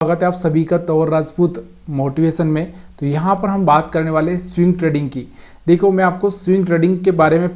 स्वागत है आप सभी का तौर राजपूत मोटिवेशन में। तो यहाँ पर हम बात करने वाले स्विंग ट्रेडिंग की। देखो, मैं आपको स्विंग ट्रेडिंग के बारे में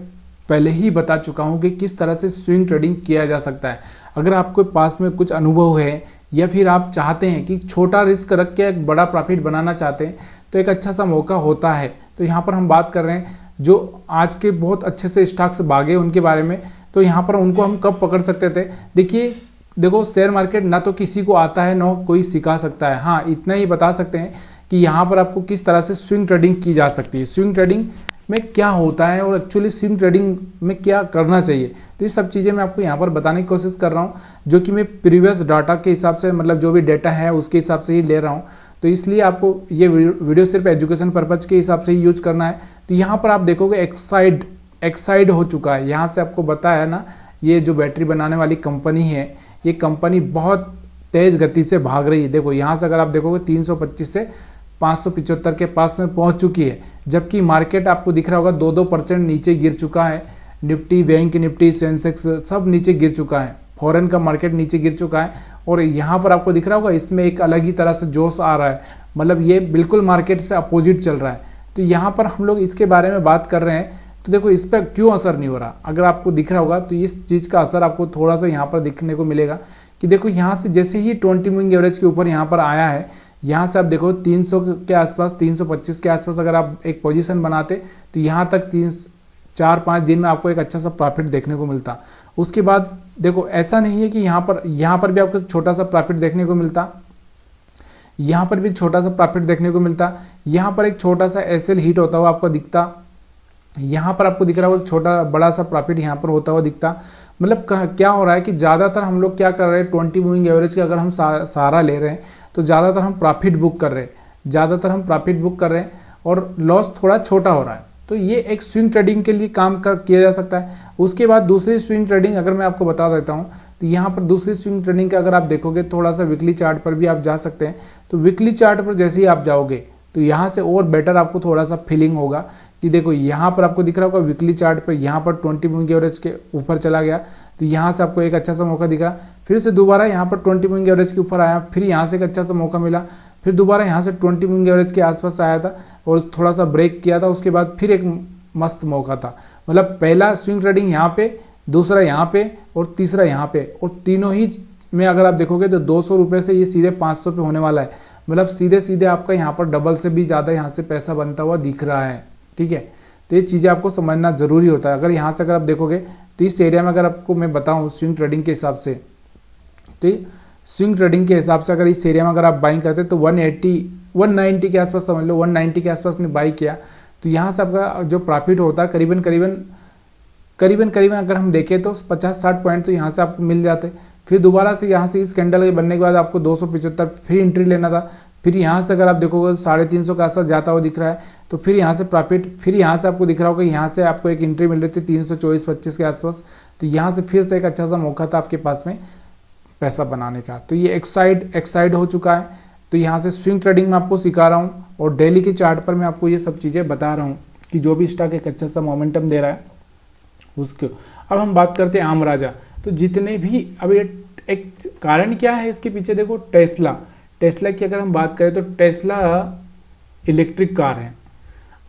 पहले ही बता चुका हूँ कि किस तरह से स्विंग ट्रेडिंग किया जा सकता है। अगर आपके पास में कुछ अनुभव है या फिर आप चाहते हैं कि छोटा रिस्क रख के एक बड़ा प्रॉफिट बनाना चाहते हैं तो एक अच्छा सा मौका होता है। तो यहाँ पर हम बात कर रहे हैं जो आज के बहुत अच्छे से स्टॉक्स भागे उनके बारे में। तो यहाँ पर उनको हम कब पकड़ सकते थे। देखो, शेयर मार्केट ना तो किसी को आता है ना कोई सिखा सकता है। हाँ, इतना ही बता सकते हैं कि यहाँ पर आपको किस तरह से स्विंग ट्रेडिंग की जा सकती है, स्विंग ट्रेडिंग में क्या होता है और एक्चुअली स्विंग ट्रेडिंग में क्या करना चाहिए। तो ये सब चीज़ें मैं आपको यहाँ पर बताने की कोशिश कर रहा हूँ, जो कि मैं प्रीवियस डाटा के हिसाब से, मतलब जो भी डेटा है उसके हिसाब से ही ले रहा हूँ। तो इसलिए आपको ये वीडियो सिर्फ एजुकेशन पर्पज़ के हिसाब से ही यूज करना है। तो यहाँ पर आप देखोगे एक्साइड हो चुका है। यहाँ से आपको बताया ना, ये जो बैटरी बनाने वाली कंपनी है, ये कंपनी बहुत तेज़ गति से भाग रही है। देखो, यहाँ से अगर आप देखोगे 325 से 575 के पास में पहुँच चुकी है, जबकि मार्केट आपको दिख रहा होगा 2% नीचे गिर चुका है। निफ्टी, बैंक निफ्टी, सेंसेक्स सब नीचे गिर चुका है। फॉरेन का मार्केट नीचे गिर चुका है और यहाँ पर आपको दिख रहा होगा इसमें एक अलग ही तरह से जोश आ रहा है, मतलब ये बिल्कुल मार्केट से अपोजिट चल रहा है। तो यहाँ पर हम लोग इसके बारे में बात कर रहे हैं। तो देखो, इस पर क्यों असर नहीं हो रहा, अगर आपको दिख रहा होगा तो इस चीज़ का असर आपको थोड़ा सा यहाँ पर दिखने को मिलेगा कि देखो, यहाँ से जैसे ही 20 मूविंग एवरेज के ऊपर यहाँ पर आया है, यहाँ से आप देखो 300 के आसपास, 325 के आसपास अगर आप एक पोजीशन बनाते तो यहाँ तक 4-5 दिन में आपको एक अच्छा सा प्रॉफिट देखने को मिलता। उसके बाद देखो, ऐसा नहीं है कि यहाँ पर भी आपको एक छोटा सा प्रॉफिट देखने को मिलता, यहाँ पर भी छोटा सा प्रॉफिट देखने को मिलता, यहाँ पर एक छोटा सा एसएल हिट होता हुआ आपको दिखता, यहाँ पर आपको दिख रहा होगा छोटा बड़ा सा प्रॉफिट यहाँ पर होता हुआ दिखता। मतलब क्या हो रहा है कि ज़्यादातर हम लोग क्या कर रहे हैं, 20 मूविंग एवरेज का अगर हम सहारा ले रहे हैं तो ज़्यादातर हम प्रॉफिट बुक कर रहे हैं, और लॉस थोड़ा छोटा हो रहा है। तो ये एक स्विंग ट्रेडिंग के लिए काम किया जा सकता है। उसके बाद दूसरी स्विंग ट्रेडिंग अगर मैं आपको बता देता हूँ, तो यहाँ पर दूसरी स्विंग ट्रेडिंग का अगर आप देखोगे थोड़ा सा वीकली चार्ट पर भी आप जा सकते हैं। तो वीकली चार्ट पर जैसे ही आप जाओगे तो यहाँ से और बेटर आपको थोड़ा सा फीलिंग होगा कि देखो, यहाँ पर आपको दिख रहा होगा वीकली चार्ट पर यहाँ पर 20 मूविंग एवरेज के ऊपर चला गया, तो यहाँ से आपको एक अच्छा सा मौका दिख रहा। फिर से दोबारा यहाँ पर 20 मूविंग एवरेज के ऊपर आया, फिर यहाँ से एक अच्छा सा मौका मिला, फिर दोबारा यहाँ से 20 मूविंग एवरेज के आसपास आया था और थोड़ा सा ब्रेक किया था। उसके बाद फिर एक मस्त मौका था। मतलब पहला स्विंग ट्रेडिंग यहाँ पे, दूसरा यहाँ पे और तीसरा यहाँ पे, और तीनों ही में अगर आप देखोगे तो 200 रुपये से ये सीधे 500 पे होने वाला है। मतलब सीधे सीधे आपका यहाँ पर डबल से भी ज़्यादा यहाँ से पैसा बनता हुआ दिख रहा है। ठीक है, तो ये चीज़ें आपको समझना ज़रूरी होता है। अगर यहाँ से अगर आप देखोगे तो इस एरिया में अगर आपको मैं बताऊँ स्विंग ट्रेडिंग के हिसाब से, तो स्विंग ट्रेडिंग के हिसाब से अगर इस एरिया में अगर आप बाइंग करते तो 190 के आसपास, समझ लो 190 के आसपास ने बाई किया, तो यहाँ से आपका जो प्रॉफिट होता है करीबन अगर हम देखें तो 50-60 पॉइंट तो यहाँ से आपको मिल जाते। फिर दोबारा से यहाँ से इस कैंडल के बनने के बाद आपको 275 फिर एंट्री लेना था। फिर यहाँ से अगर आप देखोगे 350 के आसपास जाता हुआ दिख रहा है, तो फिर यहाँ से प्रॉफिट, फिर यहाँ से आपको दिख रहा होगा यहाँ से आपको एक एंट्री मिल रही थी 324-25 के आसपास। तो यहाँ से फिर से एक अच्छा सा मौका था आपके पास में पैसा बनाने का। तो ये एक्साइड हो चुका है। तो यहाँ से स्विंग ट्रेडिंग में आपको सिखा रहा हूँ और डेली के चार्ट पर मैं आपको ये सब चीज़ें बता रहा हूँ कि जो भी स्टॉक एक अच्छा सा मोमेंटम दे रहा है उसको। अब हम बात करते हैं आम राजा। तो जितने भी, अब एक कारण क्या है इसके पीछे, देखो टेस्ला की अगर हम बात करें तो टेस्ला इलेक्ट्रिक कार है।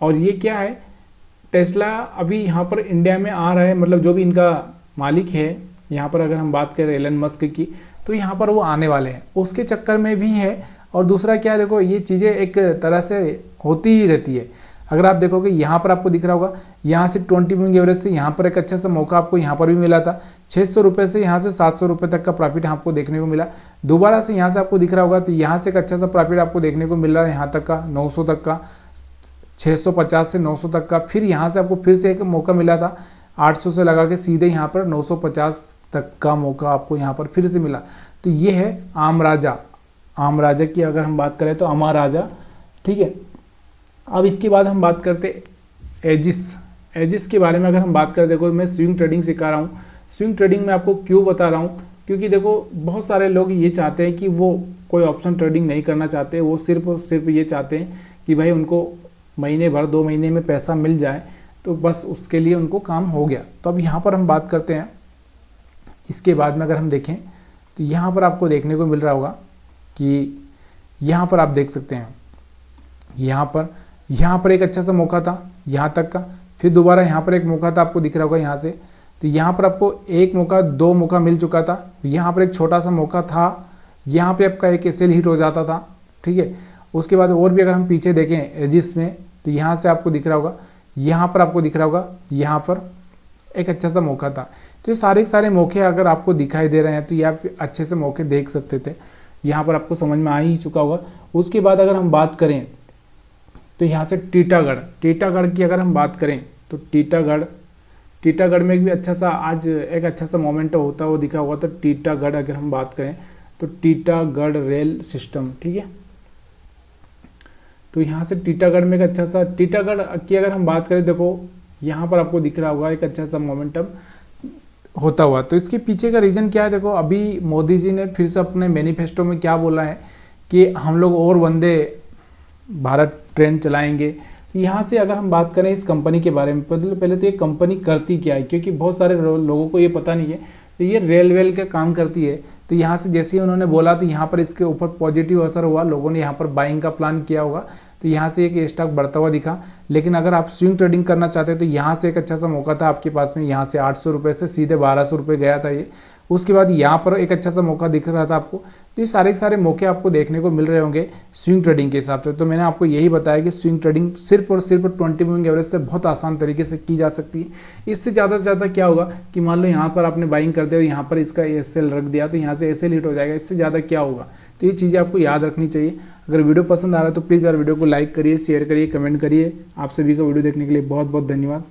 और ये क्या है, टेस्ला अभी यहाँ पर इंडिया में आ रहा है, मतलब जो भी इनका मालिक है यहाँ पर अगर हम बात करें एलन मस्क की, तो यहाँ पर वो आने वाले हैं, उसके चक्कर में भी है। और दूसरा क्या है, देखो ये चीज़ें एक तरह से होती ही रहती है। अगर आप देखोगे यहाँ पर आपको दिख रहा होगा यहाँ से 20 मूविंग एवरेज से यहाँ पर एक अच्छा सा मौका आपको यहाँ पर भी मिला था। 600 रुपये से यहाँ से 700 रुपये तक का प्रॉफिट आपको देखने को मिला। दोबारा से यहाँ से आपको दिख रहा होगा तो यहाँ से एक अच्छा सा प्रॉफिट आपको देखने को मिल रहा है, यहाँ तक का 900 तक का, 650 से 900 तक का। फिर यहाँ से आपको फिर से एक मौका मिला था 800 से लगा के सीधे यहाँ पर 950 तक का मौका आपको यहाँ पर फिर से मिला। तो ये है आम राजा की अगर हम बात करें तो अमर राजा। ठीक है, अब इसके बाद हम बात करते एजिस के बारे में। अगर हम बात करें, देखो मैं स्विंग ट्रेडिंग सिखा रहा हूँ। स्विंग ट्रेडिंग में आपको क्यों बता रहा हूँ, क्योंकि देखो बहुत सारे लोग ये चाहते हैं कि वो कोई ऑप्शन ट्रेडिंग नहीं करना चाहते, वो सिर्फ ये चाहते हैं कि भाई उनको महीने भर 2 महीने में पैसा मिल जाए, तो बस उसके लिए उनको काम हो गया। तो अब यहाँ पर हम बात करते हैं, इसके बाद में अगर हम देखें तो यहाँ पर आपको देखने को मिल रहा होगा कि यहाँ पर आप देख सकते हैं, यहाँ पर एक अच्छा सा मौका था यहाँ तक का, फिर दोबारा यहाँ पर एक मौका था, आपको दिख रहा होगा यहाँ से। तो यहाँ पर आपको एक मौका, दो मौका मिल चुका था। यहाँ पर एक छोटा सा मौका था, यहाँ पे आपका एक सेल हिट हो जाता था, ठीक है। उसके बाद और भी अगर हम पीछे देखें एजिस में, तो यहाँ से आपको दिख रहा होगा, यहाँ पर आपको दिख रहा होगा, यहाँ पर एक अच्छा सा मौका था। तो ये सारे के सारे मौके अगर आपको दिखाई दे रहे हैं तो ये आप अच्छे से मौके देख सकते थे। यहाँ पर आपको समझ में आ ही चुका होगा। उसके बाद अगर हम बात करें तो यहाँ से टीटागढ़ की अगर हम बात करें तो टीटागढ़ में भी अच्छा सा आज एक अच्छा सा मोमेंट होता हुआ दिखा हुआ। तो टीटागढ़ अगर हम बात करें तो टीटागढ़ रेल सिस्टम, ठीक है। तो यहाँ से टीटागढ़ में एक अच्छा सा, टीटागढ़ की अगर हम बात करें, देखो यहाँ पर आपको दिख रहा होगा एक अच्छा सा मोमेंटम होता हुआ। तो इसके पीछे का रीज़न क्या है, देखो अभी मोदी जी ने फिर से अपने मैनिफेस्टो में क्या बोला है कि हम लोग और वंदे भारत ट्रेन चलाएंगे। यहाँ से अगर हम बात करें इस कंपनी के बारे में, पहले तो ये कंपनी करती क्या है, क्योंकि बहुत सारे लोगों को ये पता नहीं है। तो ये रेलवे का काम करती है। तो यहाँ से जैसे ही उन्होंने बोला तो यहाँ पर इसके ऊपर पॉजिटिव असर हुआ, लोगों ने यहाँ पर बाइंग का प्लान किया होगा। तो यहाँ से एक स्टॉक बढ़ता हुआ दिखा। लेकिन अगर आप स्विंग ट्रेडिंग करना चाहते हैं तो यहाँ से एक अच्छा सा मौका था आपके पास में, यहाँ से 800 रुपये से सीधे 1200 रुपये गया था ये। उसके बाद यहाँ पर एक अच्छा सा मौका दिख रहा था आपको। तो ये सारे के सारे मौके आपको देखने को मिल रहे होंगे स्विंग ट्रेडिंग के हिसाब से। तो मैंने आपको यही बताया कि स्विंग ट्रेडिंग सिर्फ और सिर्फ 20 मूविंग एवरेज से बहुत आसान तरीके से की जा सकती है। इससे ज़्यादा से ज़्यादा क्या होगा कि मान लो यहाँ पर आपने बाइंग कर दिया, यहाँ पर इसका एसएल रख दिया, तो यहाँ से एसएल हिट हो जाएगा। इससे ज़्यादा क्या होगा, तो ये चीज़ें आपको याद रखनी चाहिए। अगर वीडियो पसंद आ रहा है तो प्लीज़ यार वीडियो को लाइक करिए, शेयर करिए, कमेंट करिए। आप सभी का वीडियो देखने के लिए बहुत बहुत धन्यवाद।